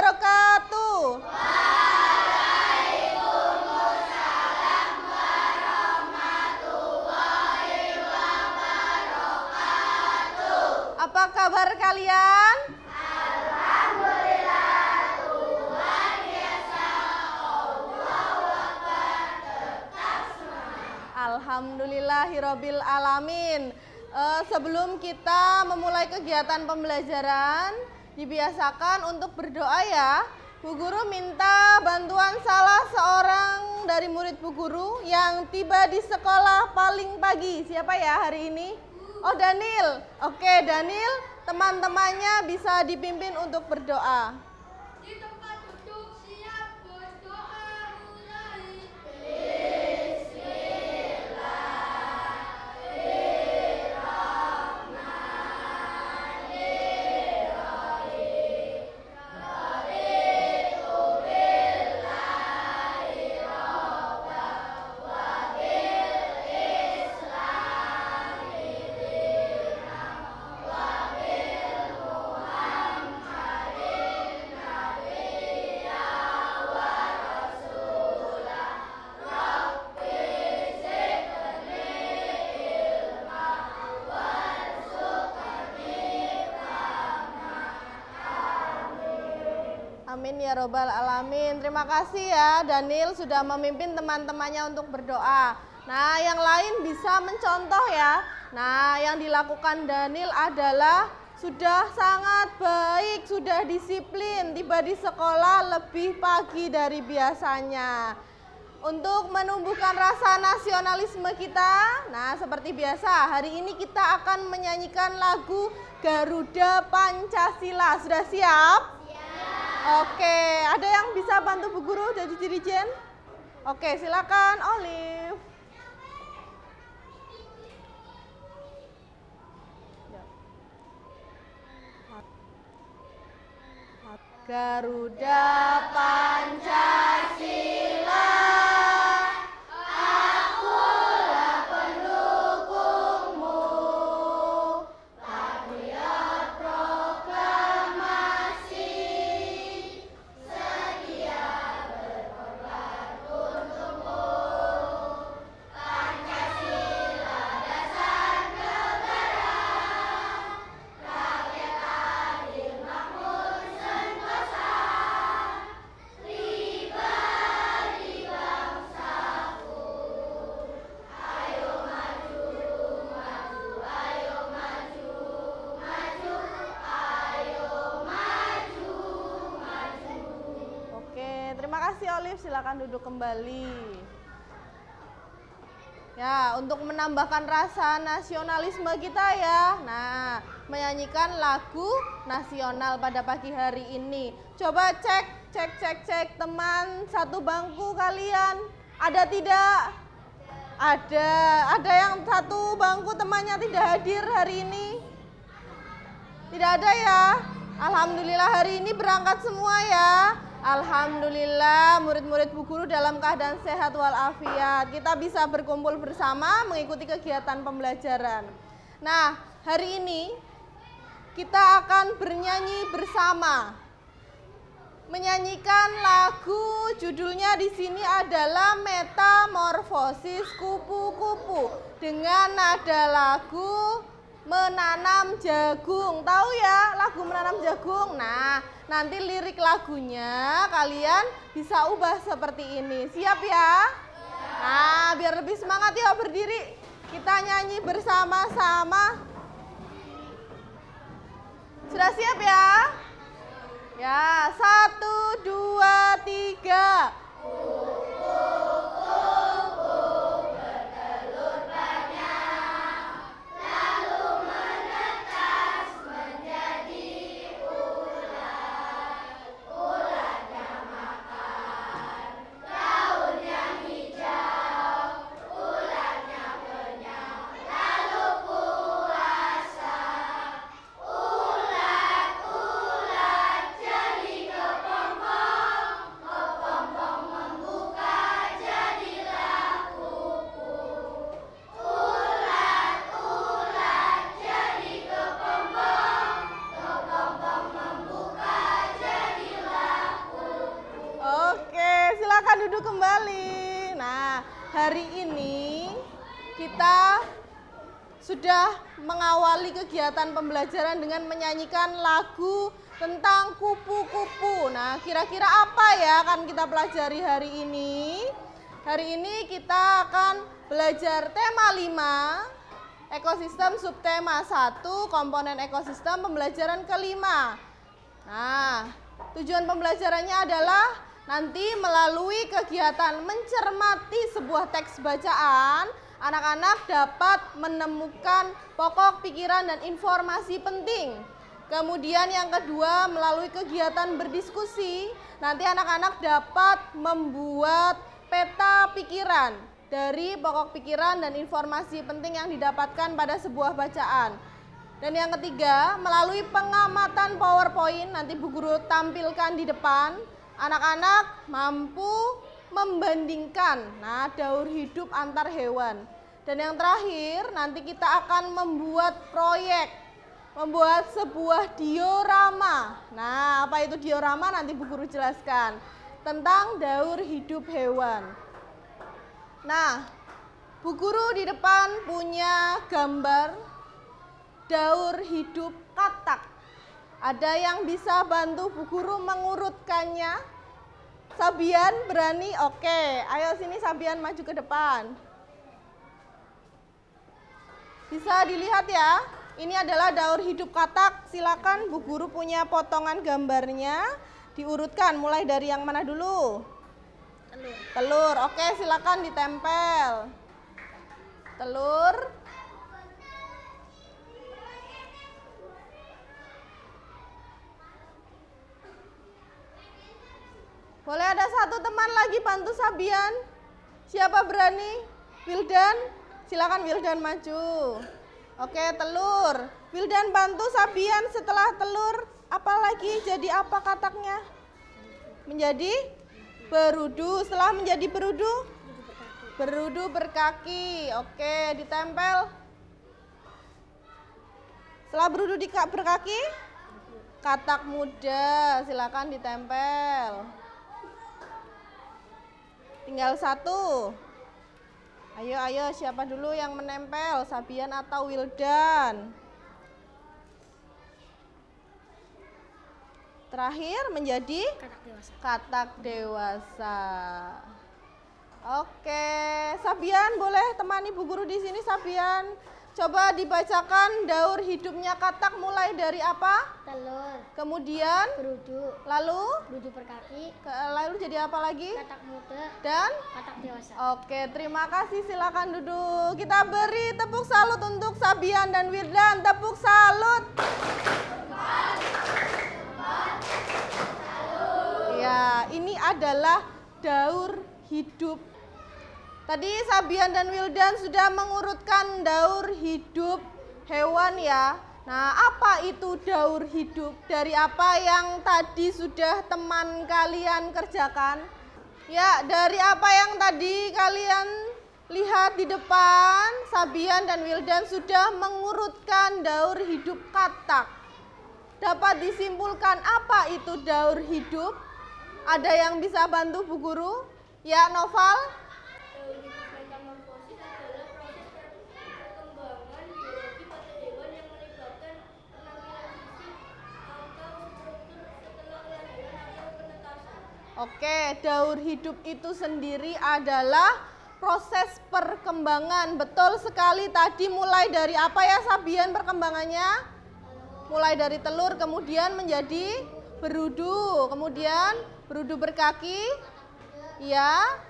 wabarakatuh. Waalaikumsalam warahmatullahi wabarakatuh. Apa kabar kalian? Alhamdulillah, Tuhan biasa, Allahu Akbar, tetap semangat. Alhamdulillahirabbil alamin. Sebelum kita memulai kegiatan pembelajaran, dibiasakan untuk berdoa ya. Bu Guru minta bantuan salah seorang dari murid Bu Guru yang tiba di sekolah paling pagi. Siapa ya hari ini? Oh, Daniel. Oke, Daniel, teman-temannya bisa dipimpin untuk berdoa. Di tempat duduk siap berdoa mulai. Amin ya robbal alamin. Terima kasih ya Daniel sudah memimpin teman-temannya untuk berdoa. Nah, yang lain bisa mencontoh ya. Nah, yang dilakukan Daniel adalah sudah sangat baik, sudah disiplin, tiba di sekolah lebih pagi dari biasanya. Untuk menumbuhkan rasa nasionalisme kita, nah seperti biasa, hari ini kita akan menyanyikan lagu Garuda Pancasila. Sudah siap? Oke, ada yang bisa bantu Bu Guru jadi dirijen? Oke, silakan Olive. Garuda Pancasila, akulah pendukungmu. Patriot proklamasi, setia berkorban untukmu. Pancasila dasar negara, rakyat adil makmur sentosa, pribadi bangsaku. Ayo maju, maju, ayo maju, maju, ayo maju, maju. Oke, terima kasih Olive, silakan duduk kembali. Ya, untuk menambahkan rasa nasionalisme kita ya. Nah, menyanyikan lagu nasional pada pagi hari ini. Coba cek teman satu bangku kalian. Ada tidak? Ada yang satu bangku temannya tidak hadir hari ini? Tidak ada ya? Alhamdulillah hari ini berangkat semua ya. Alhamdulillah murid-murid Bu Guru dalam keadaan sehat walafiat. Kita bisa berkumpul bersama mengikuti kegiatan pembelajaran. Nah, hari ini kita akan bernyanyi bersama. Menyanyikan lagu judulnya di sini adalah Metamorfosis Kupu-kupu dengan nada lagu Menanam Jagung. Tahu ya lagu Menanam Jagung? Nah, nanti lirik lagunya kalian bisa ubah seperti ini. Siap ya? Nah, biar lebih semangat ya berdiri. Kita nyanyi bersama-sama. Sudah siap ya? Ya, 1, 2, 3. Ulat, ulat, jadi kembali. Nah, hari ini kita sudah mengawali kegiatan pembelajaran dengan menyanyikan lagu tentang kupu-kupu. Nah, kira-kira apa ya akan kita pelajari hari ini? Hari ini kita akan belajar tema 5, ekosistem subtema 1, komponen ekosistem pembelajaran kelima. Nah, tujuan pembelajarannya adalah nanti melalui kegiatan mencermati sebuah teks bacaan, anak-anak dapat menemukan pokok pikiran dan informasi penting. Kemudian yang kedua, melalui kegiatan berdiskusi, nanti anak-anak dapat membuat peta pikiran dari pokok pikiran dan informasi penting yang didapatkan pada sebuah bacaan. Dan yang ketiga, melalui pengamatan PowerPoint, nanti Bu Guru tampilkan di depan, anak-anak mampu membandingkan daur hidup antar hewan. Dan yang terakhir, nanti kita akan membuat proyek, membuat sebuah diorama. Nah, apa itu diorama? Nanti Bu Guru jelaskan tentang daur hidup hewan. Nah, Bu Guru di depan punya gambar daur hidup katak. Ada yang bisa bantu Bu Guru mengurutkannya? Sabian berani? Oke, ayo sini Sabian maju ke depan. Bisa dilihat ya, ini adalah daur hidup katak. Silakan Bu Guru punya potongan gambarnya, diurutkan mulai dari yang mana dulu? Telur. Telur, oke silakan ditempel. Telur. Boleh ada satu teman lagi bantu Sabian? Siapa berani? Wildan? Silakan Wildan maju. Oke, telur. Wildan bantu Sabian setelah telur. Apa lagi? Jadi apa kataknya? Menjadi berudu. Setelah menjadi berudu? Berudu berkaki. Oke, ditempel. Setelah berudu berkaki? Katak muda. Silakan ditempel. Tinggal satu. Ayo, siapa dulu yang menempel? Sabian atau Wildan? Terakhir menjadi katak dewasa. Oke, Sabian boleh temani Bu Guru di sini Sabian. Coba dibacakan daur hidupnya katak mulai dari apa? Telur. Kemudian? Berudu. Lalu? Berudu berkaki. Lalu jadi apa lagi? Katak muda. Dan? Katak dewasa. Oke, terima kasih. Silakan duduk. Kita beri tepuk salut untuk Sabian dan Wildan. Tepuk salut. Ya, ini adalah daur hidup. Tadi Sabian dan Wildan sudah mengurutkan daur hidup hewan ya. Nah, apa itu daur hidup? Dari apa yang tadi sudah teman kalian kerjakan? Ya, dari apa yang tadi kalian lihat di depan, Sabian dan Wildan sudah mengurutkan daur hidup katak. Dapat disimpulkan apa itu daur hidup? Ada yang bisa bantu Bu Guru? Ya, Noval? Daur hidup metamorfosis adalah proses perkembangan biologi pada hewan yang melibatkan penampilan fisik atau struktur setelah kelahiran atau penetasan. Oke, daur hidup itu sendiri adalah proses perkembangan. Betul sekali, tadi mulai dari apa ya Sabian perkembangannya? Mulai dari telur, kemudian menjadi berudu, kemudian berudu berkaki, ya,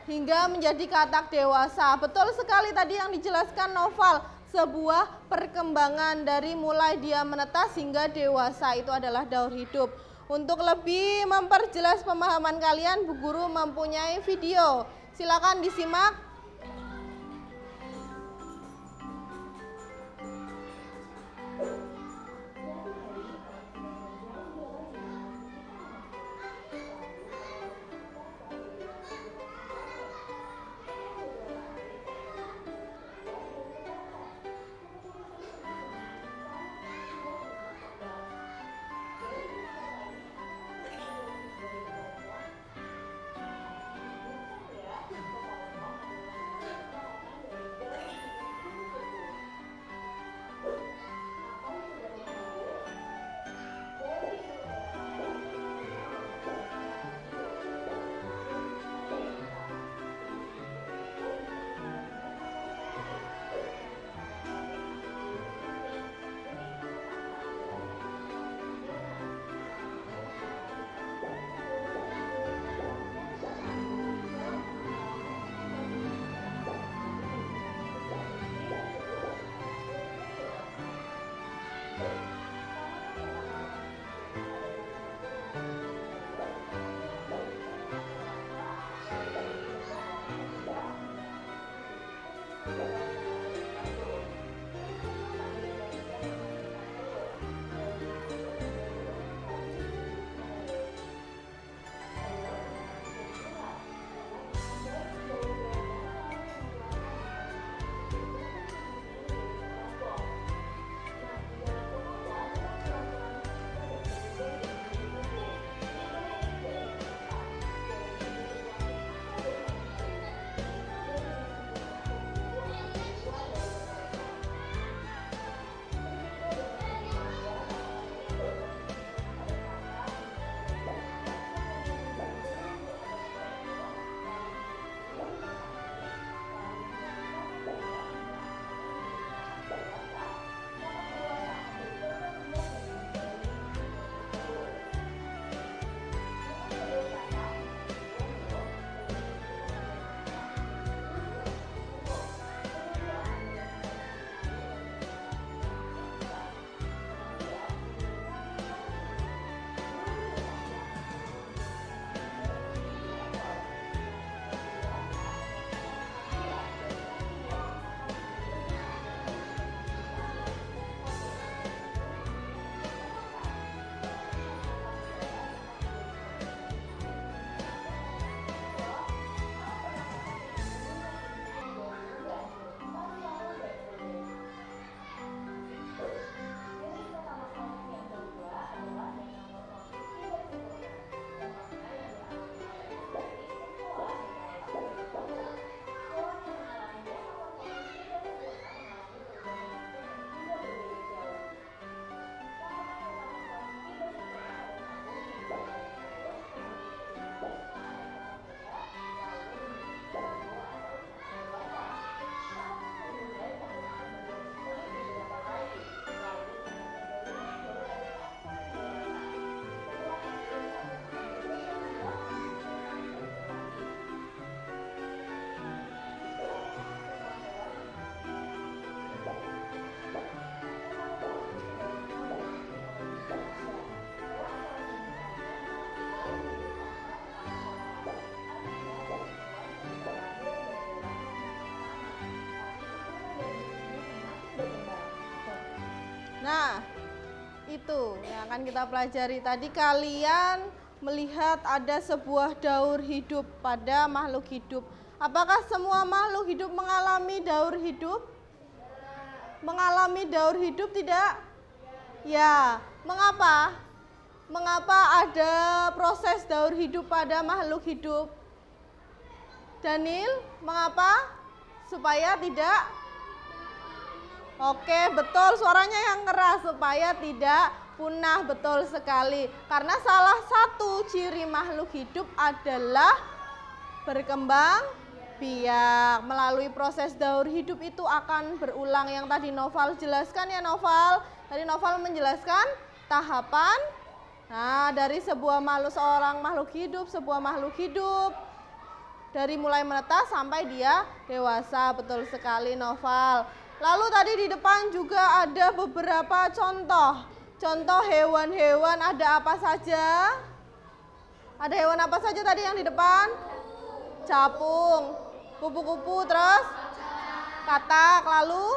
hingga menjadi katak dewasa. Betul sekali tadi yang dijelaskan Noval, sebuah perkembangan dari mulai dia menetas hingga dewasa itu adalah daur hidup. Untuk lebih memperjelas pemahaman kalian, Bu Guru mempunyai video. Silakan disimak. itu yang akan kita pelajari. Tadi kalian melihat ada sebuah daur hidup pada makhluk hidup. Apakah semua makhluk hidup mengalami daur hidup? Mengalami daur hidup tidak? Ya, mengapa? Mengapa ada proses daur hidup pada makhluk hidup? Daniel, mengapa? Supaya tidak? Oke, betul, suaranya yang keras, supaya tidak punah, betul sekali. Karena salah satu ciri makhluk hidup adalah berkembang biak. Melalui proses daur hidup itu akan berulang. Yang tadi Noval jelaskan ya Noval. Tadi Noval menjelaskan tahapan. Nah, dari sebuah seorang makhluk hidup, sebuah makhluk hidup. Dari mulai menetas sampai dia dewasa, betul sekali Noval. Lalu tadi di depan juga ada beberapa contoh. Contoh hewan-hewan ada apa saja? Ada hewan apa saja tadi yang di depan? Capung, kupu-kupu, terus katak, lalu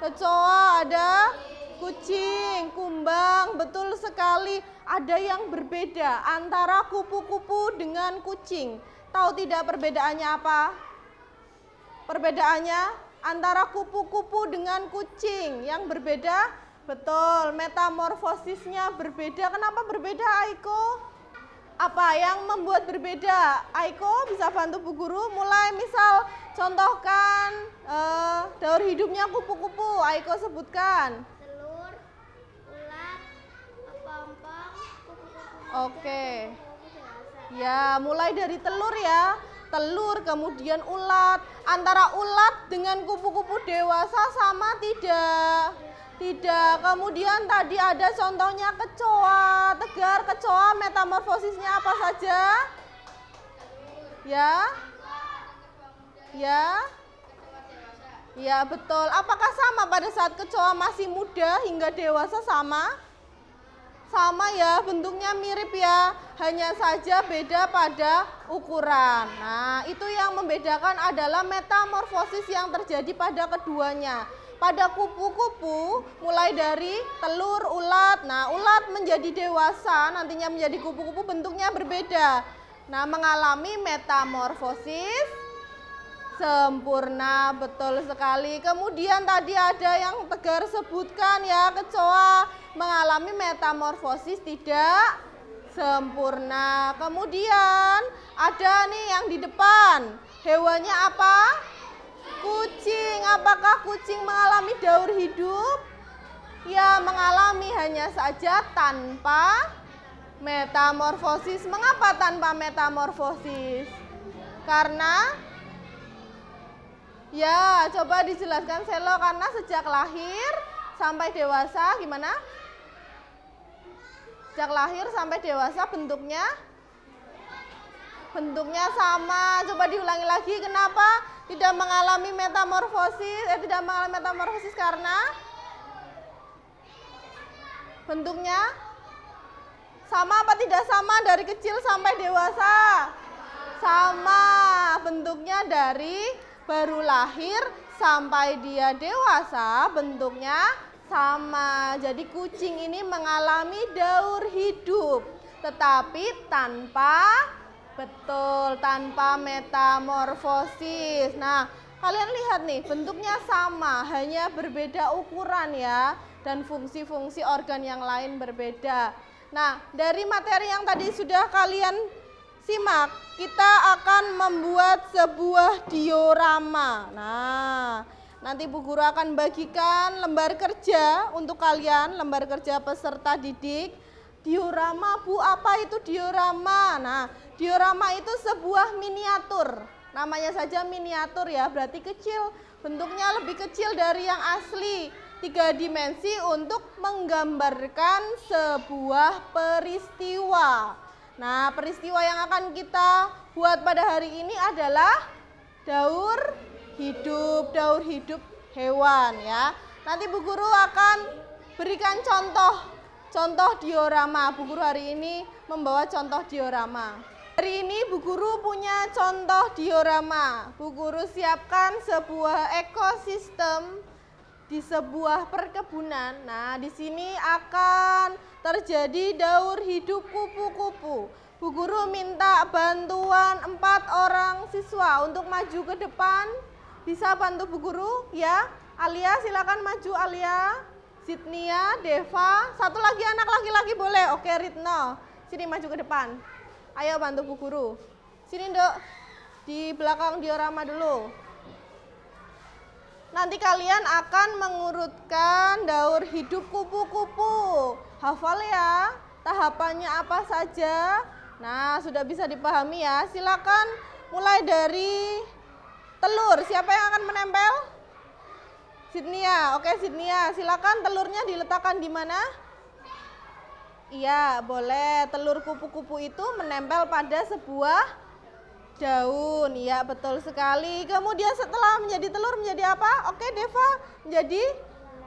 kecoa, ada kucing, kumbang, betul sekali. Ada yang berbeda antara kupu-kupu dengan kucing. Tahu tidak perbedaannya apa? Perbedaannya antara kupu-kupu dengan kucing yang berbeda, betul, metamorfosisnya berbeda. Kenapa berbeda, Aiko? Apa yang membuat berbeda? Aiko bisa bantu Bu Guru, mulai misal contohkan daur hidupnya kupu-kupu, Aiko sebutkan. Telur, ulat, pampang, kupu-kupu. Oke. Ya, mulai dari telur ya. Telur, kemudian ulat. Antara ulat dengan kupu-kupu dewasa sama tidak? Tidak. Kemudian tadi ada contohnya kecoa. Tegar, kecoa metamorfosisnya apa saja? Ya? Ya? Ya, betul. Apakah sama pada saat kecoa masih muda hingga dewasa sama? Sama ya, bentuknya mirip ya, hanya saja beda pada ukuran. Nah, itu yang membedakan adalah metamorfosis yang terjadi pada keduanya. Pada kupu-kupu, mulai dari telur, ulat. Nah, ulat menjadi dewasa, nantinya menjadi kupu-kupu, bentuknya berbeda. Nah, mengalami metamorfosis sempurna, betul sekali. Kemudian tadi ada yang Tegar sebutkan ya, kecoa mengalami metamorfosis tidak sempurna. Kemudian ada nih yang di depan, hewannya apa? Kucing. Apakah kucing mengalami daur hidup? Ya, mengalami, hanya saja tanpa metamorfosis. Mengapa tanpa metamorfosis? Karena ya, coba dijelaskan Selo, karena sejak lahir sampai dewasa gimana? Sejak lahir sampai dewasa bentuknya sama. Coba diulangi lagi, kenapa tidak mengalami metamorfosis? Tidak mengalami metamorfosis karena bentuknya sama apa tidak sama dari kecil sampai dewasa? Sama, bentuknya dari baru lahir sampai dia dewasa bentuknya sama. Jadi kucing ini mengalami daur hidup, tetapi tanpa metamorfosis. Nah, kalian lihat nih, bentuknya sama, hanya berbeda ukuran ya, dan fungsi-fungsi organ yang lain berbeda. Nah, dari materi yang tadi sudah kalian simak, kita akan membuat sebuah diorama. Nah, nanti Bu Guru akan bagikan lembar kerja untuk kalian, lembar kerja peserta didik. Diorama, Bu, apa itu diorama? Nah, diorama itu sebuah miniatur. Namanya saja miniatur ya, berarti kecil. Bentuknya lebih kecil dari yang asli. 3 dimensi untuk menggambarkan sebuah peristiwa. Nah, peristiwa yang akan kita buat pada hari ini adalah daur hidup hewan ya. Nanti Bu Guru akan berikan contoh diorama. Bu Guru hari ini membawa contoh diorama. Hari ini Bu Guru punya contoh diorama. Bu Guru siapkan sebuah ekosistem di sebuah perkebunan. Nah, di sini akan terjadi daur hidup kupu-kupu. Bu Guru minta bantuan 4 orang siswa untuk maju ke depan. Bisa bantu Bu Guru? Ya. Alia, silakan maju Alia. Zidnia, Deva, satu lagi anak laki-laki boleh. Oke, Ritno. Sini maju ke depan. Ayo bantu Bu Guru. Sini, Dok. Di belakang diorama dulu. Nanti kalian akan mengurutkan daur hidup kupu-kupu. Hafal ya, tahapannya apa saja. Nah, sudah bisa dipahami ya. Silakan mulai dari telur. Siapa yang akan menempel? Zidnia. Oke, Zidnia. Silakan telurnya diletakkan di mana? Iya, boleh. Telur kupu-kupu itu menempel pada sebuah daun. Iya, betul sekali. Kemudian setelah menjadi telur menjadi apa? Oke, Deva, menjadi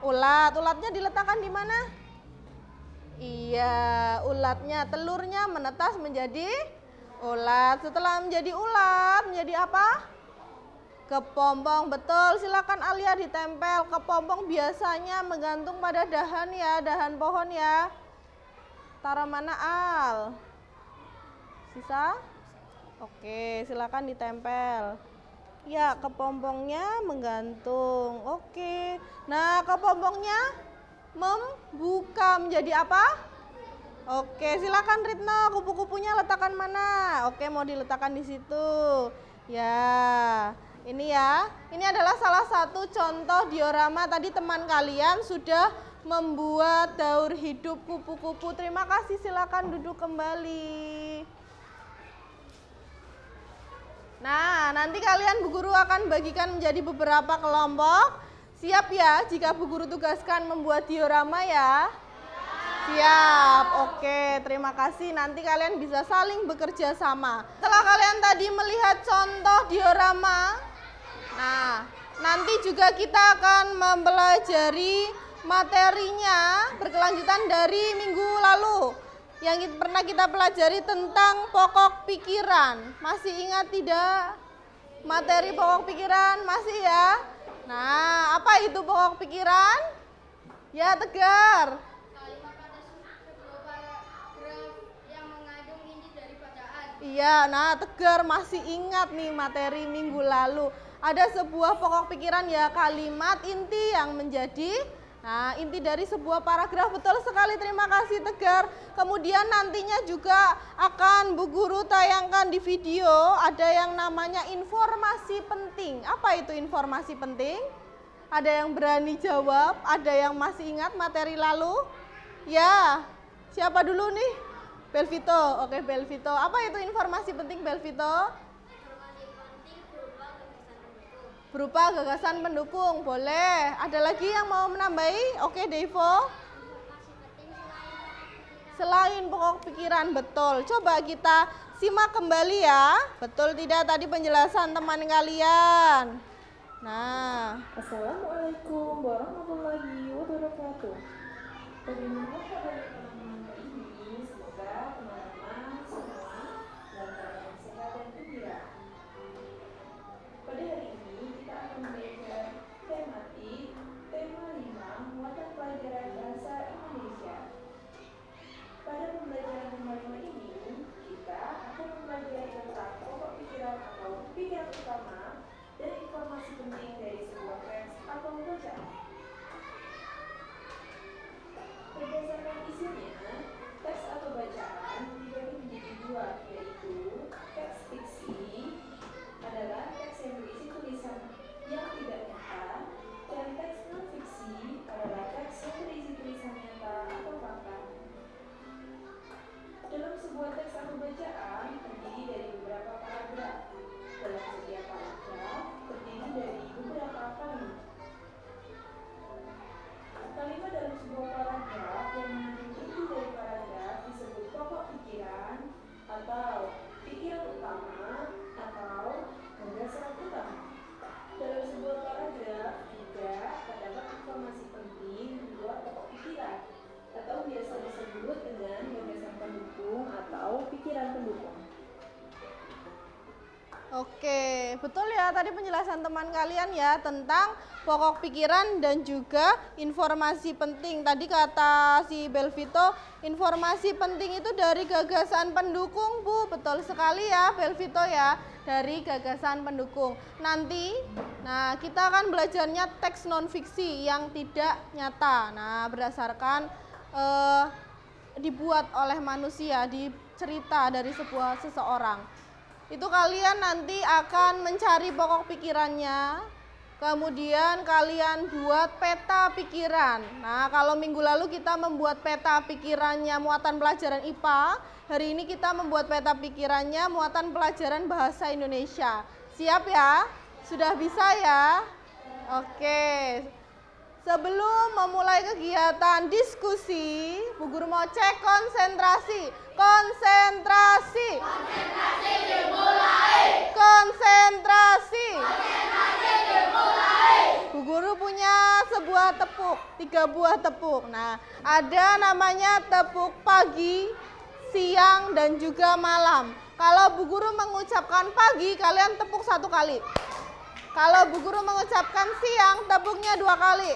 ulat. Ulatnya diletakkan di mana? Iya, ulatnya, telurnya menetas menjadi ulat. Setelah menjadi ulat, menjadi apa? Kepompong, betul. Silakan Alia ditempel. Kepompong biasanya menggantung pada dahan ya, dahan pohon ya. Taruh mana Al? Sisa? Oke, silakan ditempel. Ya, kepompongnya menggantung. Oke. Nah, kepompongnya membuka menjadi apa? Oke, silakan Ritno, kupu-kupunya letakkan mana? Oke, mau diletakkan di situ. Ya, ini ya. Ini adalah salah satu contoh diorama tadi teman kalian sudah membuat daur hidup kupu-kupu. Terima kasih, silakan duduk kembali. Nah, nanti kalian Bu Guru akan bagikan menjadi beberapa kelompok. Siap ya jika Bu Guru tugaskan membuat diorama ya? Siap, oke, terima kasih. Nanti kalian bisa saling bekerja sama. Setelah kalian tadi melihat contoh diorama, nah, nanti juga kita akan mempelajari materinya berkelanjutan dari minggu lalu. Yang pernah kita pelajari tentang pokok pikiran. Masih ingat tidak? Materi pokok pikiran, masih ya? Nah, apa itu pokok pikiran? Ya, Tegar. Iya, nah Tegar masih ingat nih materi minggu lalu. Ada sebuah pokok pikiran ya, kalimat inti yang menjadi inti dari sebuah paragraf. Betul sekali, terima kasih Tegar. Kemudian nantinya juga akan Bu Guru tayangkan di video, ada yang namanya informasi penting. Apa itu informasi penting? Ada yang berani jawab, ada yang masih ingat materi lalu? Ya, siapa dulu nih? Belvito, oke Belvito. Apa itu informasi penting Belvito? Informasi penting Berupa gagasan pendukung, boleh. Ada lagi yang mau menambahi? Oke Devo. Selain pokok pikiran, betul. Coba kita simak kembali ya. Betul tidak tadi penjelasan teman kalian? Nah. Assalamualaikum warahmatullahi wabarakatuh. Bagaimana kabar teman-teman hari ini? Semoga teman-teman semua dalam keadaan sehat dan gembira. Pada hari ini kita akan belajar tematik tema 5 muatan pelajaran bahasa Indonesia. Pada pembelajaran tema 5 ini kita akan mempelajari tentang pokok pikiran atau pikiran utama dan informasi penting dari sebuah teks atau bacaan. Berdasarkan isinya, teks atau bacaan dibagi menjadi dua, yaitu teks fiksi adalah teks yang berisi tulisan yang tidak nyata, dan teks non-fiksi adalah teks yang berisi tulisan nyata atau fakta. Dalam sebuah teks atau bacaan terdiri dari beberapa paragraf. Dalam setiap paragraf terdiri dari beberapa kalimat. Kalimat dalam sebuah paragraf yang mengandung inti dari paragraf disebut pokok pikiran atau pikiran utama atau gagasan utama. Dalam sebuah paragraf juga terdapat informasi penting di luar pokok pikiran atau biasa disebut dengan gagasan pendukung atau pikiran pendukung. Oke, betul ya tadi penjelasan teman kalian ya tentang pokok pikiran dan juga informasi penting. Tadi kata si Belvito, informasi penting itu dari gagasan pendukung, Bu. Betul sekali ya Belvito ya, dari gagasan pendukung. Nanti, nah kita akan belajarnya teks non-fiksi yang tidak nyata. Nah, berdasarkan dibuat oleh manusia, dicerita dari seseorang. Itu kalian nanti akan mencari pokok pikirannya, kemudian kalian buat peta pikiran. Nah, kalau minggu lalu kita membuat peta pikirannya muatan pelajaran IPA, hari ini kita membuat peta pikirannya muatan pelajaran bahasa Indonesia. Siap ya? Sudah bisa ya? Oke. Sebelum memulai kegiatan diskusi, Bu Guru mau cek konsentrasi. Konsentrasi. Konsentrasi dimulai. Konsentrasi. Konsentrasi dimulai. Bu Guru punya sebuah tepuk, 3 buah tepuk. Nah, ada namanya tepuk pagi, siang, dan juga malam. Kalau Bu Guru mengucapkan pagi, kalian tepuk 1 kali. Kalau Bu Guru mengucapkan siang, tepuknya 2 kali.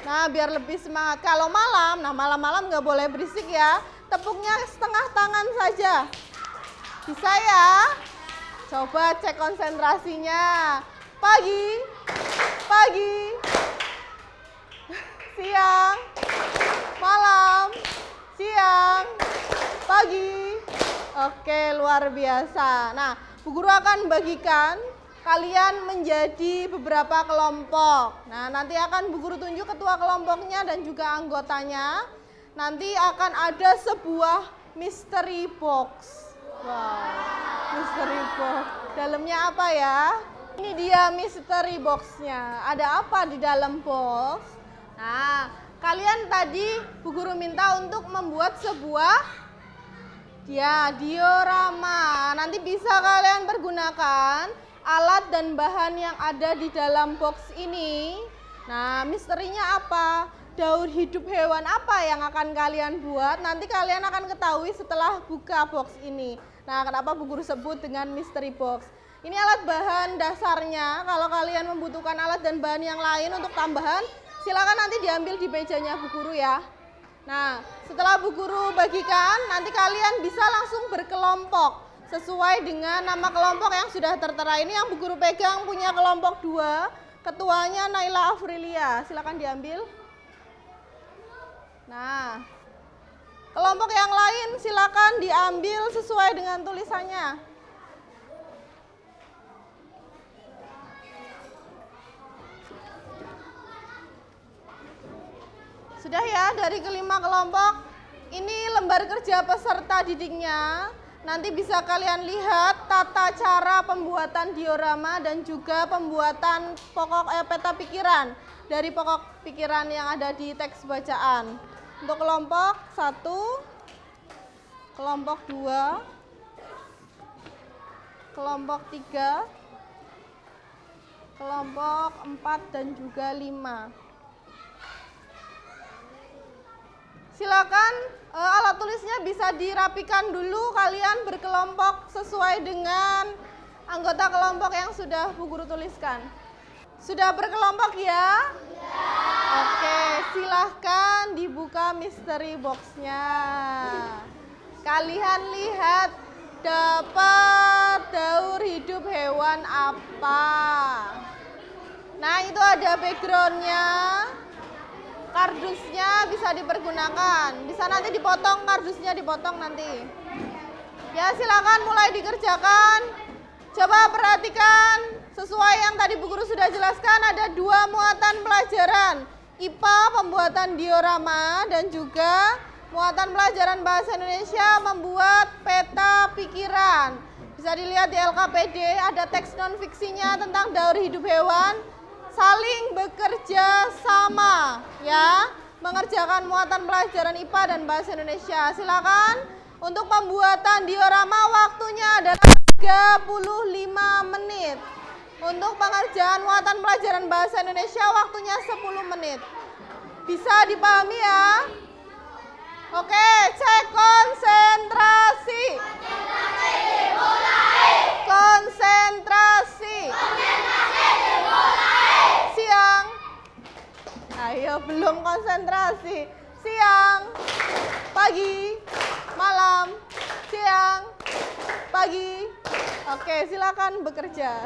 Nah, biar lebih semangat. Kalau malam, nah malam-malam nggak boleh berisik ya. Tepuknya setengah tangan saja. Bisa ya? Coba cek konsentrasinya. Pagi, pagi, siang, malam, siang, pagi. Oke, luar biasa. Nah, Bu Guru akan bagikan kalian menjadi beberapa kelompok. Nah, nanti akan Bu Guru tunjuk ketua kelompoknya dan juga anggotanya. Nanti akan ada sebuah mystery box. Wow, mystery box. Dalamnya apa ya? Ini dia mystery boxnya. Ada apa di dalam box? Nah, kalian tadi Bu Guru minta untuk membuat sebuah diorama. Nanti bisa kalian pergunakan alat dan bahan yang ada di dalam box ini. Nah, misterinya apa? Daur hidup hewan apa yang akan kalian buat? Nanti kalian akan ketahui setelah buka box ini. Nah, kenapa Bu Guru sebut dengan mystery box? Ini alat bahan dasarnya. Kalau kalian membutuhkan alat dan bahan yang lain untuk tambahan, silakan nanti diambil di mejanya Bu Guru ya. Nah, setelah Bu Guru bagikan, nanti kalian bisa langsung berkelompok sesuai dengan nama kelompok yang sudah tertera. Ini yang Bu Guru pegang punya kelompok 2, ketuanya Naila Afrilia. Silakan diambil. Nah, kelompok yang lain silakan diambil sesuai dengan tulisannya. Sudah ya, dari kelima kelompok. Ini lembar kerja peserta didiknya. Nanti bisa kalian lihat tata cara pembuatan diorama dan juga pembuatan peta pikiran dari pokok pikiran yang ada di teks bacaan. Untuk kelompok 1, kelompok 2, kelompok 3, kelompok 4 dan juga 5. Silakan alat tulisnya bisa dirapikan dulu, kalian berkelompok sesuai dengan anggota kelompok yang sudah Bu Guru tuliskan. Sudah berkelompok ya? Oke, silahkan dibuka mystery box-nya. Kalian lihat dapat daur hidup hewan apa? Nah, itu ada background-nya. Kardusnya bisa dipergunakan. Bisa nanti dipotong, kardusnya dipotong nanti. Ya, silakan mulai dikerjakan. Coba perhatikan, sesuai yang tadi Bu Guru sudah jelaskan, ada 2 muatan pelajaran. IPA pembuatan diorama dan juga muatan pelajaran bahasa Indonesia membuat peta pikiran. Bisa dilihat di LKPD, ada teks non-fiksinya tentang daur hidup hewan. Saling bekerja sama ya, mengerjakan muatan pelajaran IPA dan bahasa Indonesia. Silakan untuk pembuatan diorama waktunya adalah 35 menit. Untuk pengerjaan muatan pelajaran bahasa Indonesia waktunya 10 menit. Bisa dipahami ya? Oke, cek konsentrasi. Konsentrasi dimulai. kasih. Siang, pagi, malam, siang, pagi. Oke, silakan bekerja.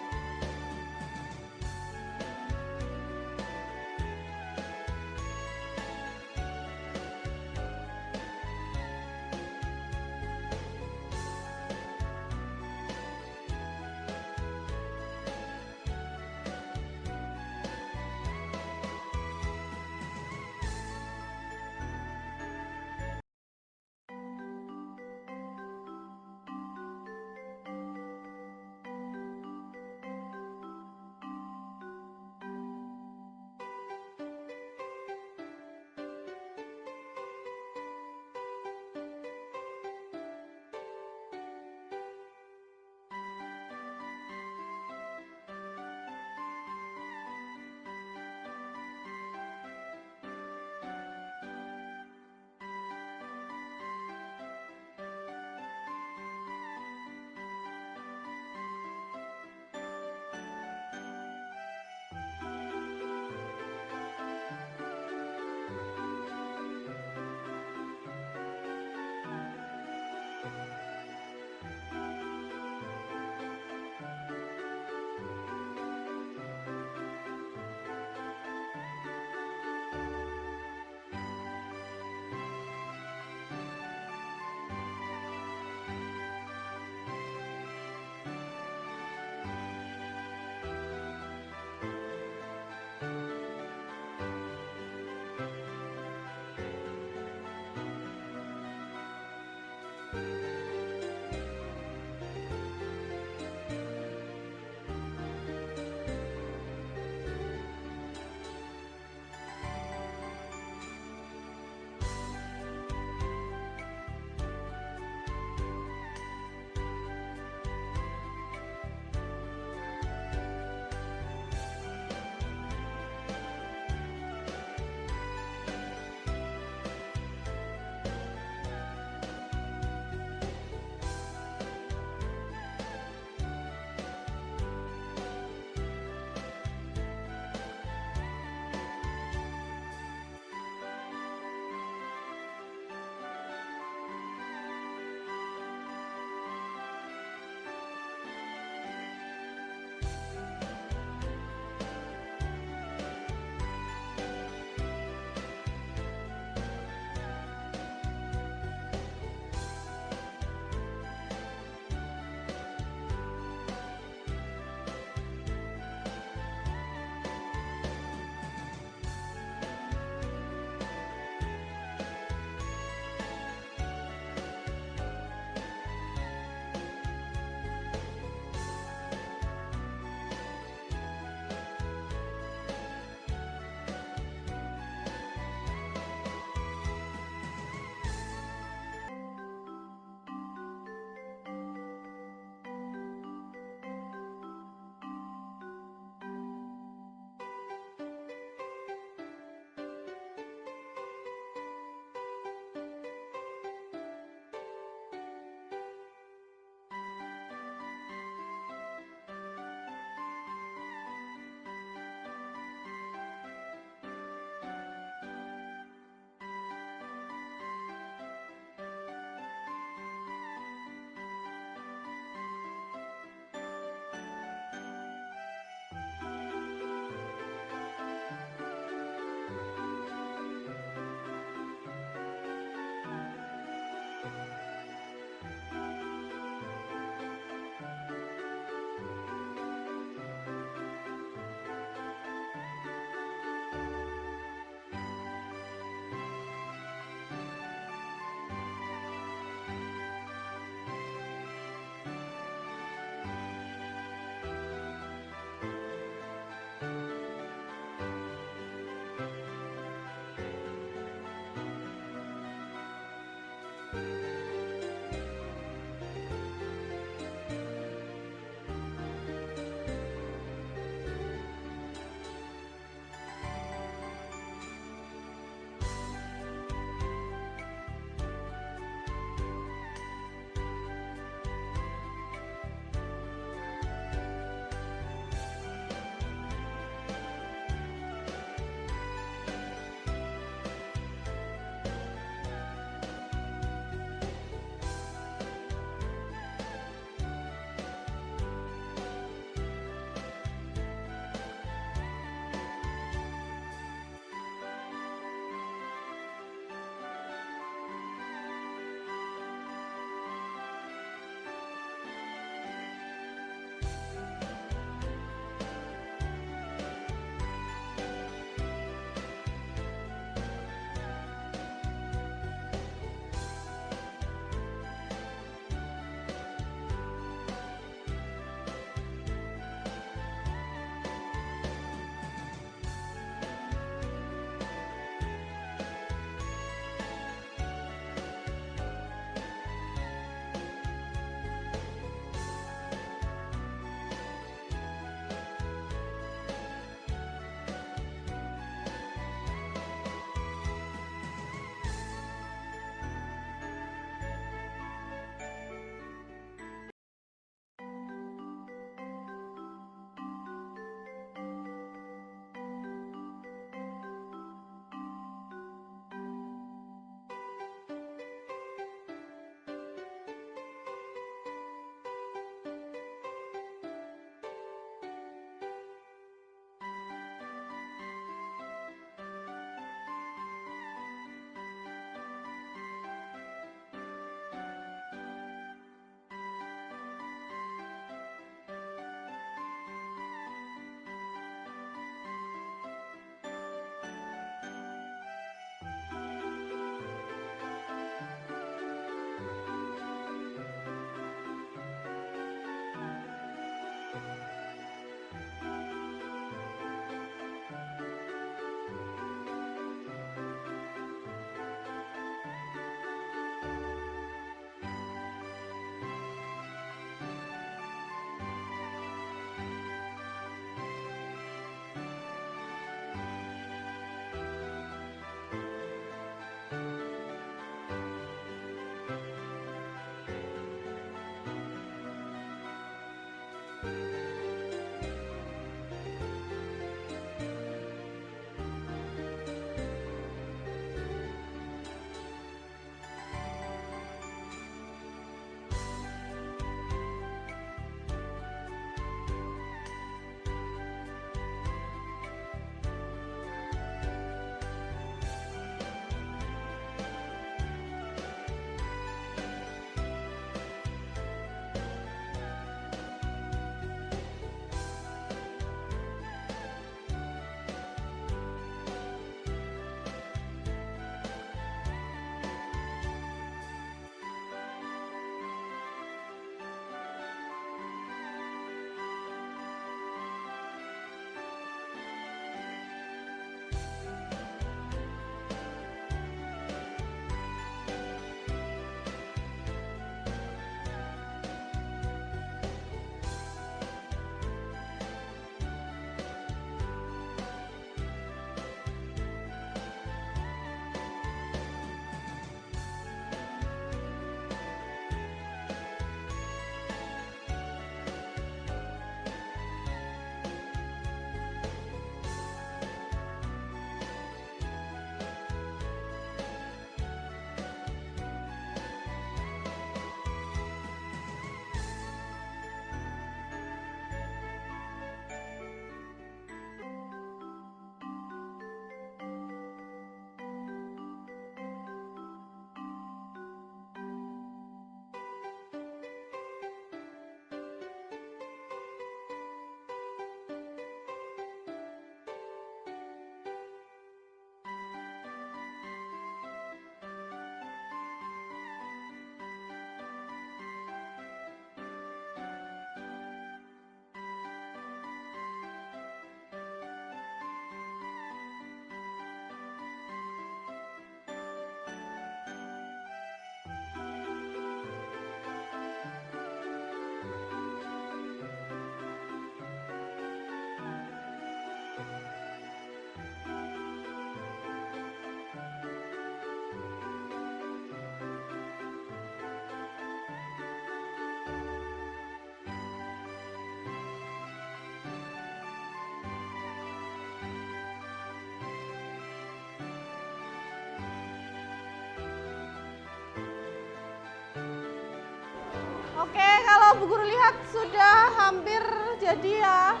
Oke, kalau Bu Guru lihat sudah hampir jadi ya.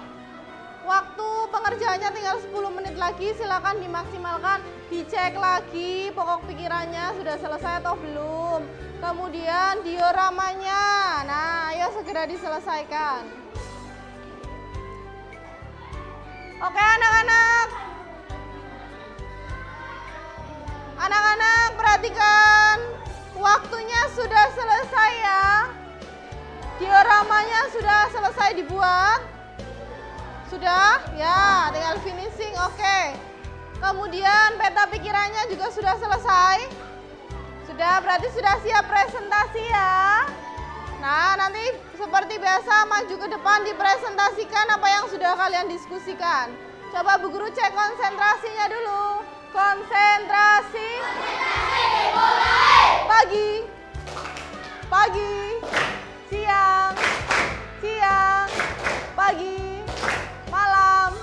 Waktu pengerjaannya tinggal 10 menit lagi, silakan dimaksimalkan. Dicek lagi pokok pikirannya sudah selesai atau belum. Kemudian dioramanya, nah ayo segera diselesaikan. Oke anak-anak. Anak-anak perhatikan, waktunya sudah selesai ya. Dioramanya sudah selesai dibuat. Sudah? Ya, tinggal finishing, oke. Kemudian peta pikirannya juga sudah selesai. Sudah, berarti sudah siap presentasi ya. Nah, nanti seperti biasa maju ke depan dipresentasikan apa yang sudah kalian diskusikan. Coba Bu Guru cek konsentrasinya dulu. Konsentrasi. Pagi. Pagi. Siang. Siang. Pagi. Malam.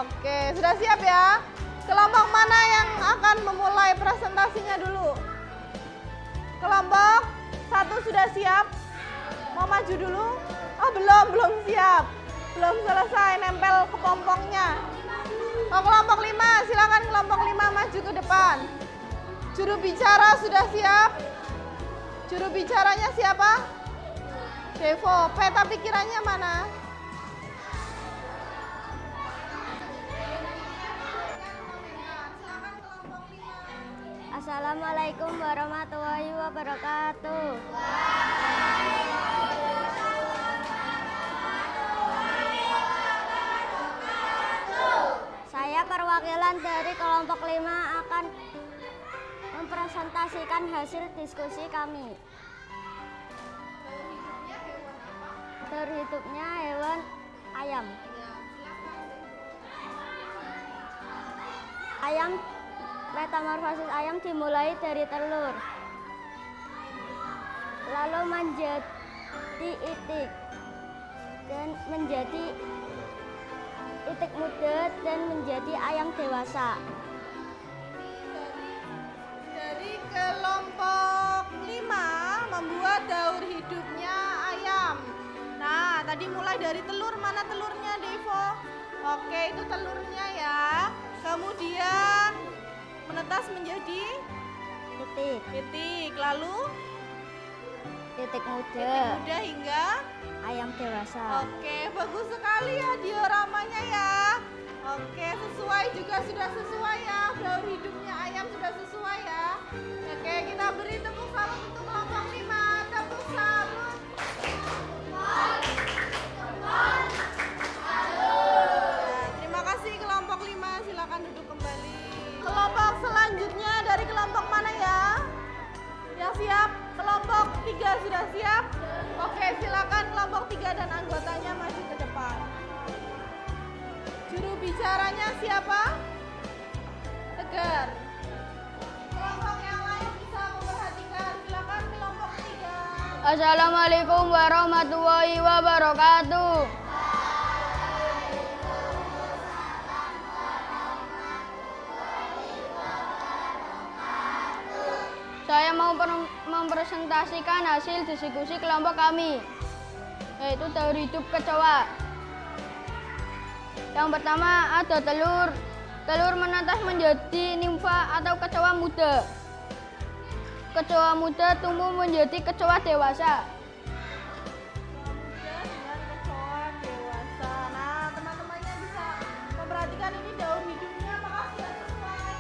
Oke, sudah siap ya? Kelompok mana yang akan memulai presentasinya dulu? Kelompok 1 sudah siap? Mau maju dulu? Oh, belum siap. Belum selesai nempel ke pompongnya. Oh, kelompok 5, silakan kelompok 5 maju ke depan. Juru bicara sudah siap? Juru bicaranya siapa? Devo. Peta pikirannya mana? Assalamualaikum warahmatullahi wabarakatuh. Saya perwakilan dari kelompok 5 akan mempresentasikan hasil diskusi kami. Terhidupnya hewan ayam. Metamorfosis ayam dimulai dari telur, lalu menjadi itik, dan menjadi itik muda dan menjadi ayam dewasa. Dari kelompok 5 membuat daur hidupnya ayam. Nah, tadi mulai dari telur, mana telurnya Devo? Oke, itu telurnya ya. Kemudian menetas menjadi itik, lalu Itik muda itik muda hingga ayam dewasa. Oke, bagus sekali ya dioramanya ya. Oke, sesuai juga sudah sesuai ya. Daur hidupnya ayam sudah sesuai ya. Oke, kita beri tepuk salut untuk kelompok 5. Tepuk salut. Nah, terima kasih kelompok 5. Silakan duduk kembali. Kelompok selanjutnya dari kelompok mana ya? Yang siap? Kelompok 3 sudah siap? Oke, silakan kelompok 3 dan anggotanya maju ke depan. Juru bicaranya siapa? Tegar. Kelompok yang lain bisa memperhatikan. Silakan kelompok 3. Assalamualaikum warahmatullahi wabarakatuh. Saya mau mempresentasikan hasil diskusi kelompok kami, yaitu daur hidup kecoa. Yang pertama ada telur. Telur menetas menjadi nimfa atau kecoa muda. Kecoa muda tumbuh menjadi kecoa dewasa. Muda dengan kecoa dewasa. Nah, teman-temannya bisa memperhatikan ini daur hidupnya apakah sudah sesuai?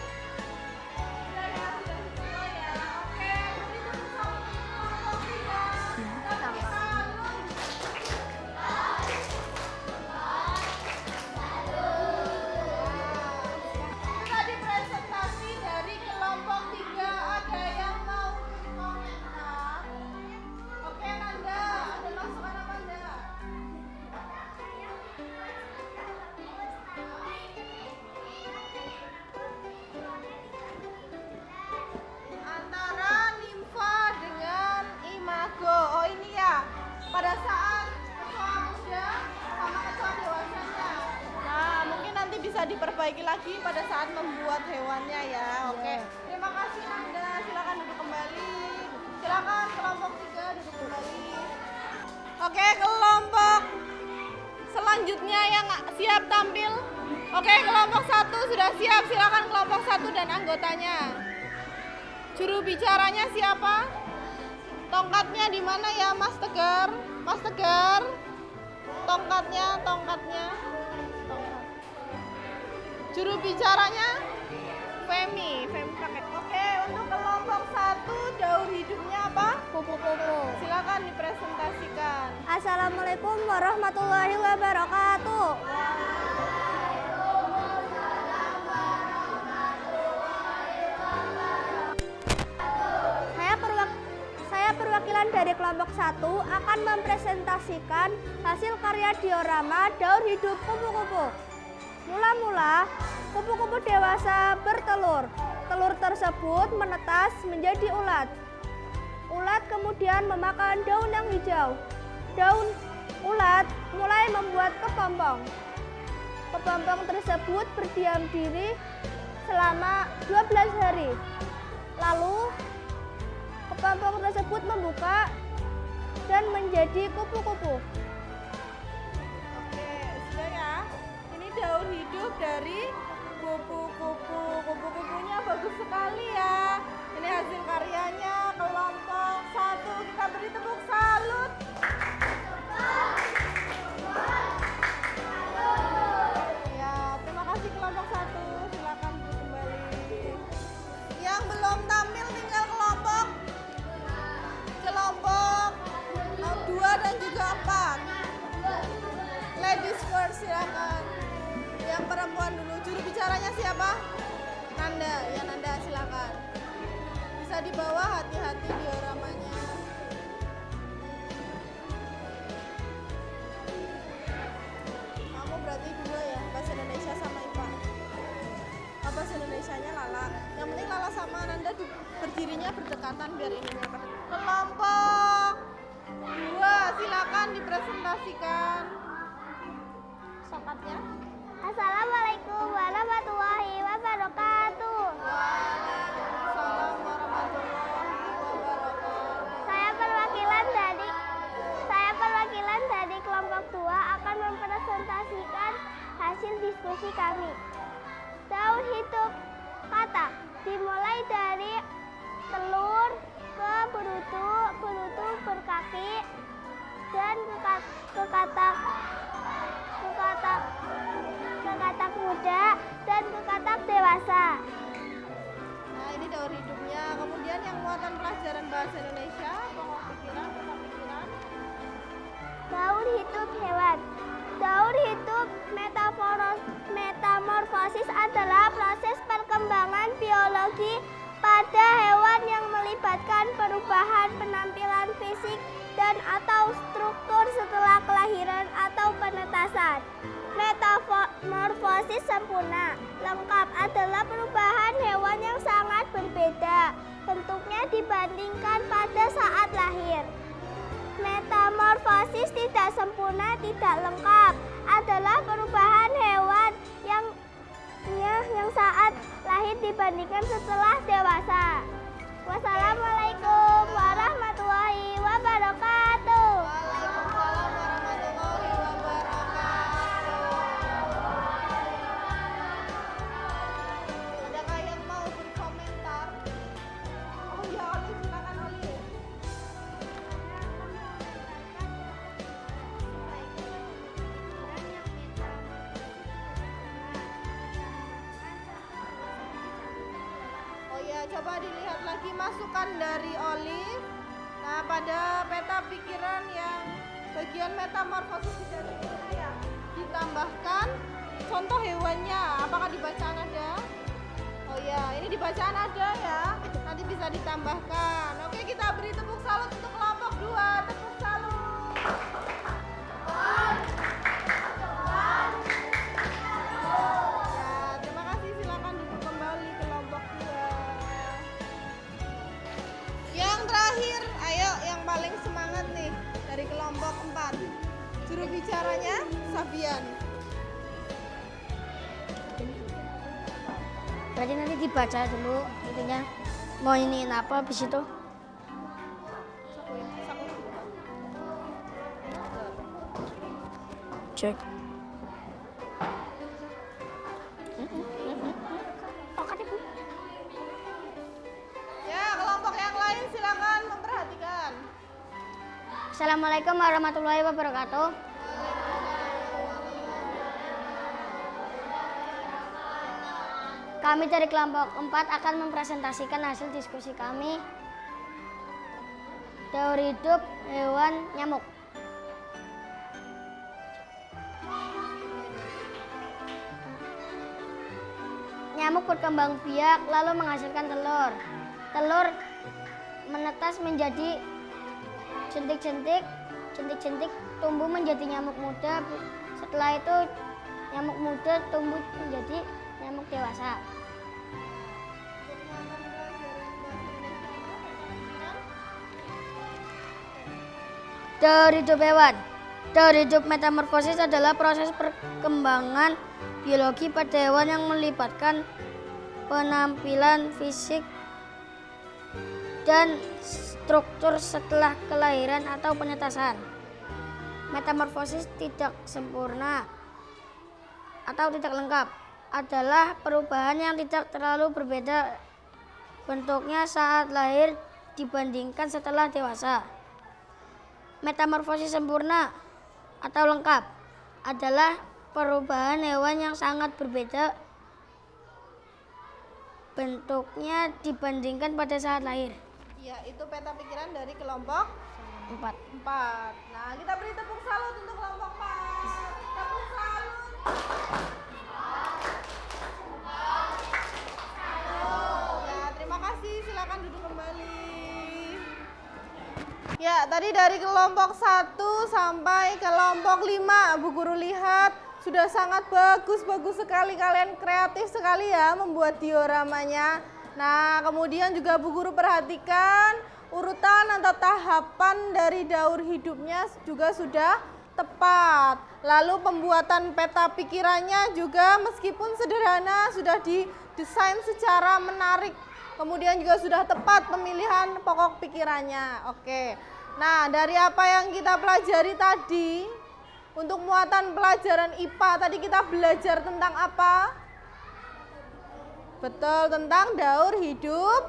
Sudah ya, sudah sesuai ya. Oke, beri tepuk salut untuk kelompok 3. Tepuk salut. Itu tadi presentasi dari kelompok 3. Ada yang mau komentar? Oke, Nanda, ada masukan apa Nanda? Antara nimfa dengan imago. Oh ini ya, pada saat kecoa muda sama kecoa dewasanya. Nah, mungkin nanti bisa diperbaiki lagi pada saat membuat hewannya ya. Oke, terima kasih Nanda. Silakan duduk kembali. Silakan kelompok 3 duduk kembali. Oke, kelompok selanjutnya yang siap tampil. Oke, kelompok 1 sudah siap. Silakan kelompok 1 dan anggotanya. Juru bicaranya siapa? Tongkatnya di mana ya, Mas Tegar? Mas Tegar. Tongkatnya. Tongkat. Juru bicaranya Femi pakai. Oke, untuk kelompok 1 daur hidupnya apa? Kupu-kupu. Silakan dipresentasikan. Assalamualaikum warahmatullahi wabarakatuh. Saya perwakilan dari kelompok 1 akan mempresentasikan hasil karya diorama daur hidup kupu-kupu. Mula-mula, kupu-kupu dewasa bertelur. Telur tersebut menetas menjadi ulat. Ulat kemudian memakan daun yang hijau. Daun ulat mulai membuat kepompong. Kepompong tersebut berdiam diri selama 12 hari. Lalu, kepompong tersebut membuka dan menjadi kupu-kupu. Oke, sudah ya. Ini daur hidup dari kupu-kupu. Kupu-kupunya bagus sekali ya. Ini hasil karyanya kelompok 1. Kita beri tepuk salut. Ya, terima kasih kelompok 1. Silakan kembali. Yang belum tampil tinggal kelompok 2 dan juga 4. Ladies first, silakan. Yang perempuan dulu. Juru bicaranya siapa? Nanda. Ya, Nanda silakan. Bisa di bawah, hati-hati dioramanya. Kamu berarti 2 ya, bahasa Indonesia sama IPA. Bahasa Indonesianya Lala. Yang penting Lala sama Nanda berdirinya berdekatan biar ininya berdekatan. Kelompok 2, silakan dipresentasikan. Sokatnya. Assalamualaikum warahmatullahi wabarakatuh. Waalaikumsalam warahmatullahi wabarakatuh. Saya perwakilan dari kelompok 2 akan mempresentasikan hasil diskusi kami. Daur hidup kata dimulai dari telur ke berutu, berutu berkaki dan ke katak muda dan ke katak dewasa. Nah, ini daur hidupnya. Kemudian yang muatan pelajaran bahasa Indonesia, pokok pikiran. Daur hidup hewan. Daur hidup metamorfosis adalah proses perkembangan biologi pada hewan yang melibatkan perubahan penampilan fisik dan atau struktur setelah kelahiran atau penetasan. Metamorfosis sempurna lengkap adalah perubahan hewan yang sangat berbeda bentuknya dibandingkan pada saat lahir. Metamorfosis tidak sempurna, tidak lengkap adalah perubahan hewan yang saat lahir dibandingkan setelah dewasa. Wassalamualaikum warahmatullahi wabarakatuh. Waalaikumsalam warahmatullahi wabarakatuh. Adakah yang mau berkomentar? Oh ya, Oli, silakan Oli. Oh ya, coba dilihat lagi masukan dari Olive. Nah, pada peta pikiran yang bagian metamorfosis tidak sempurna ya, ditambahkan contoh hewannya. Apakah di bacaan ada? Oh ya, ini di bacaan ada ya. Nanti bisa ditambahkan. Oke, kita beri tepuk salut untuk kelompok 2. Tepuk salut. Ya, terima kasih. Silakan duduk kembali kelompok 2. Yang terakhir, ayo yang paling semangat nih dari kelompok 4. Juru bicaranya Sabian. Berarti nanti dibaca dulu intinya mau iniin apa habis itu. Cek. Ya, kelompok yang lain silakan memperhatikan. Assalamualaikum warahmatullahi wabarakatuh. Kami dari kelompok 4 akan mempresentasikan hasil diskusi kami. Teori hidup hewan nyamuk. Nyamuk berkembang biak lalu menghasilkan telur. Telur menetas menjadi jentik-jentik, tumbuh menjadi nyamuk muda. Setelah itu nyamuk muda tumbuh menjadi nyamuk dewasa. Teori hidup hewan. Teori hidup metamorfosis adalah proses perkembangan biologi pada hewan yang melibatkan penampilan fisik dan struktur setelah kelahiran atau penetasan. Metamorfosis tidak sempurna atau tidak lengkap adalah perubahan yang tidak terlalu berbeda bentuknya saat lahir dibandingkan setelah dewasa. Metamorfosis sempurna atau lengkap adalah perubahan hewan yang sangat berbeda bentuknya dibandingkan pada saat lahir. Ya, itu peta pikiran dari kelompok 4. 4. Nah, kita beri tepuk salut untuk kelompok 4. Tepuk salut. Ya, terima kasih. Silakan duduk kembali. Ya, tadi dari kelompok 1 sampai kelompok 5, Bu Guru lihat sudah sangat bagus sekali, kalian kreatif sekali ya membuat dioramanya. Nah, kemudian juga Bu Guru perhatikan urutan atau tahapan dari daur hidupnya juga sudah tepat. Lalu pembuatan peta pikirannya juga meskipun sederhana sudah didesain secara menarik. Kemudian juga sudah tepat pemilihan pokok pikirannya. Oke. Nah, dari apa yang kita pelajari tadi, untuk muatan pelajaran IPA tadi kita belajar tentang apa? Betul, tentang daur hidup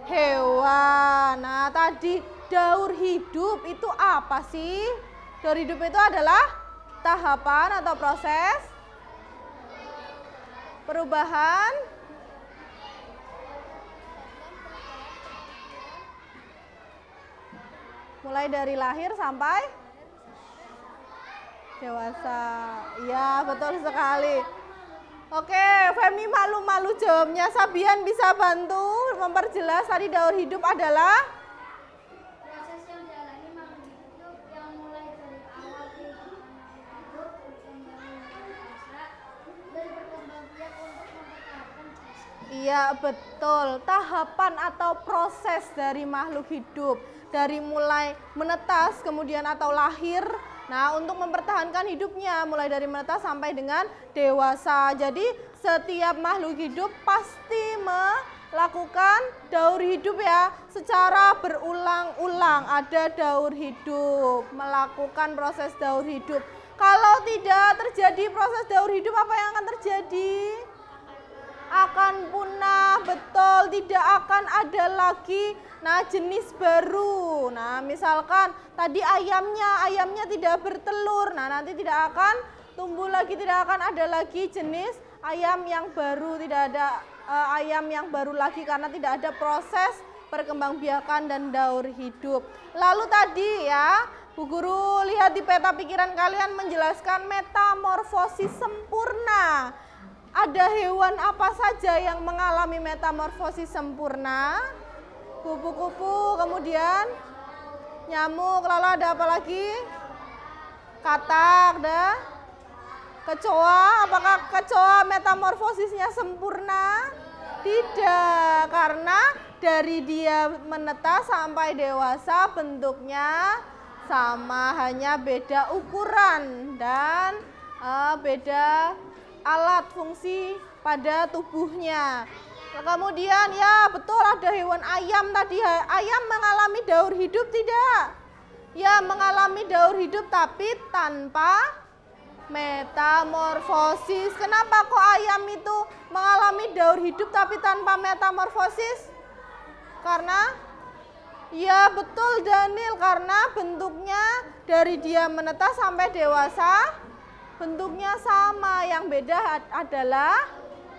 hewan. Nah, tadi daur hidup itu apa sih? Daur hidup itu adalah tahapan atau proses perubahan mulai dari lahir sampai dewasa. Iya, betul sekali. Oke, Femi malu-malu jawabnya. Sabian bisa bantu memperjelas tadi daur hidup adalah Proses yang dialami makhluk hidup yang mulai dari awal kehidupan hidup, perkembangan dewasa, dan berkembang biak untuk mempertahankan jasad. Iya, betul. Tahapan atau proses dari makhluk hidup dari mulai menetas kemudian atau lahir. Nah, untuk mempertahankan hidupnya mulai dari menetas sampai dengan dewasa. Jadi, setiap makhluk hidup pasti melakukan daur hidup ya, secara berulang-ulang ada daur hidup, melakukan proses daur hidup. Kalau tidak terjadi proses daur hidup, apa yang akan terjadi? Akan punah, betul, tidak akan ada lagi jenis baru. Nah, misalkan tadi ayamnya tidak bertelur. Nah, nanti tidak akan tumbuh lagi, tidak akan ada lagi jenis ayam yang baru, tidak ada ayam yang baru lagi karena tidak ada proses perkembangbiakan dan daur hidup. Lalu tadi ya, Bu Guru lihat di peta pikiran kalian menjelaskan metamorfosis sempurna. Ada hewan apa saja yang mengalami metamorfosis sempurna? Kupu-kupu, kemudian nyamuk, lalu ada apa lagi? Katak, dah. Kecoa, apakah kecoa metamorfosisnya sempurna? Tidak, karena dari dia menetas sampai dewasa bentuknya sama, hanya beda ukuran dan beda alat fungsi pada tubuhnya. Nah, kemudian ya betul ada hewan ayam tadi. Ayam mengalami daur hidup tidak? Ya, mengalami daur hidup tapi tanpa Metamorfosis. Kenapa kok ayam itu mengalami daur hidup tapi tanpa metamorfosis? Karena ya betul Daniel, karena bentuknya dari dia menetas sampai dewasa bentuknya sama, yang beda adalah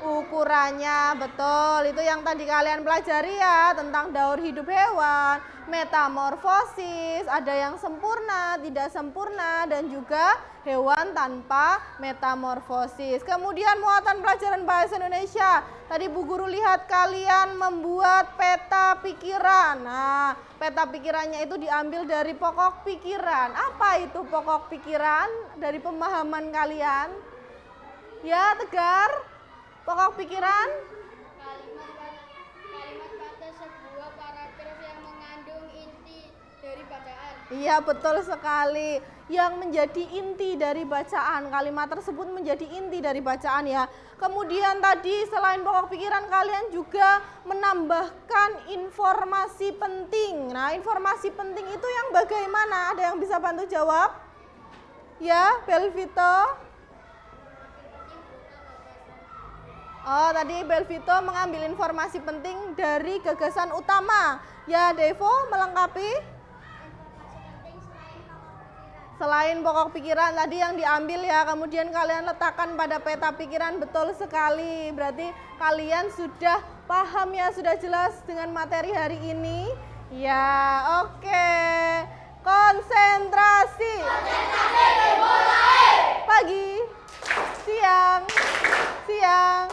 ukurannya. Betul, itu yang tadi kalian pelajari ya, tentang daur hidup hewan, metamorfosis, ada yang sempurna, tidak sempurna, dan juga hewan tanpa metamorfosis. Kemudian muatan pelajaran bahasa Indonesia. Tadi Bu Guru lihat kalian membuat peta pikiran. Nah, peta pikirannya itu diambil dari pokok pikiran. Apa itu pokok pikiran dari pemahaman kalian? Ya, Tegar. Pokok pikiran? Kalimat pada sebuah paragraf yang mengandung inti dari bacaan. Iya, betul sekali. Yang menjadi inti dari bacaan, kalimat tersebut menjadi inti dari bacaan ya. Kemudian tadi selain pokok pikiran, kalian juga menambahkan informasi penting. Nah, informasi penting itu yang bagaimana? Ada yang bisa bantu jawab? Ya, Belvito. Oh, tadi Belvito mengambil informasi penting dari gagasan utama. Ya, Devo melengkapi? Selain pokok pikiran tadi yang diambil ya, kemudian kalian letakkan pada peta pikiran. Betul sekali. Berarti kalian sudah paham ya, sudah jelas dengan materi hari ini? Ya, oke. Konsentrasi. Pagi, siang, siang.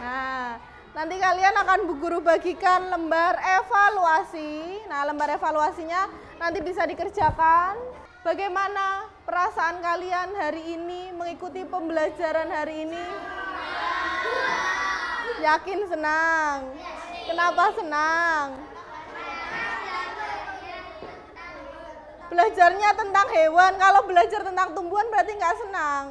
Nah, nanti kalian akan Bu Guru bagikan lembar evaluasi. Nah, lembar evaluasinya nanti bisa dikerjakan. Bagaimana perasaan kalian hari ini mengikuti pembelajaran hari ini? Yakin senang? Kenapa senang? Belajarnya tentang hewan, kalau belajar tentang tumbuhan berarti nggak senang.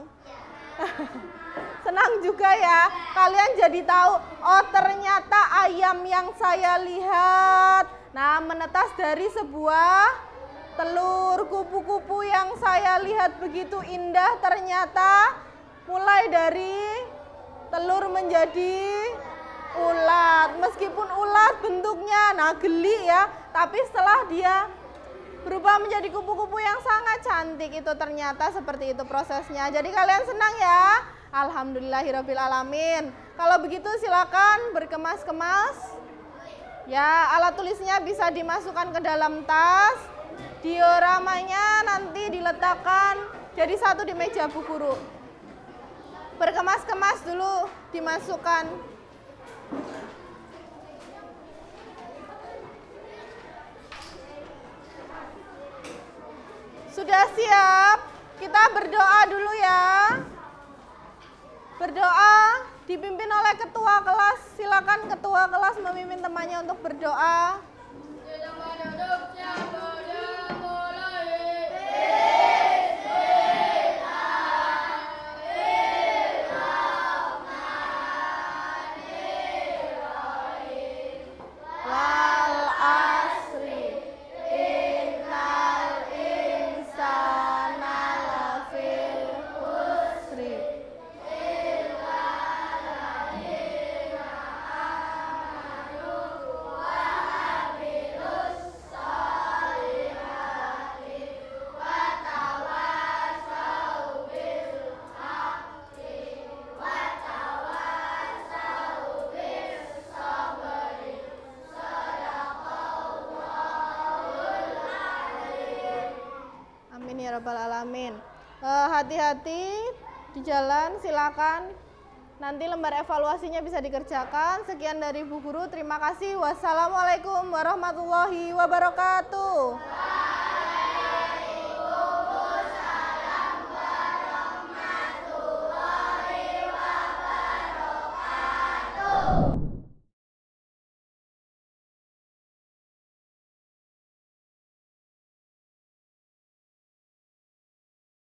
Senang juga ya, kalian jadi tahu, oh ternyata ayam yang saya lihat, nah menetas dari sebuah telur. Kupu-kupu yang saya lihat begitu indah ternyata mulai dari telur menjadi ulat. Meskipun ulat bentuknya nah geli ya, tapi setelah dia berubah menjadi kupu-kupu yang sangat cantik, itu ternyata seperti itu prosesnya. Jadi kalian senang ya? Alhamdulillahirrabbilalamin. Kalau begitu silakan berkemas-kemas. Ya, alat tulisnya bisa dimasukkan ke dalam tas. Dioramanya nanti diletakkan jadi satu di meja Bu Guru. Berkemas-kemas dulu dimasukkan. Sudah siap? Kita berdoa dulu ya. Berdoa dipimpin oleh ketua kelas. Silakan ketua kelas memimpin temannya untuk berdoa. Ya Rabbal Alamin. Hati-hati di jalan, silakan. Nanti lembar evaluasinya bisa dikerjakan. Sekian dari Bu Guru, terima kasih. Wassalamualaikum warahmatullahi wabarakatuh.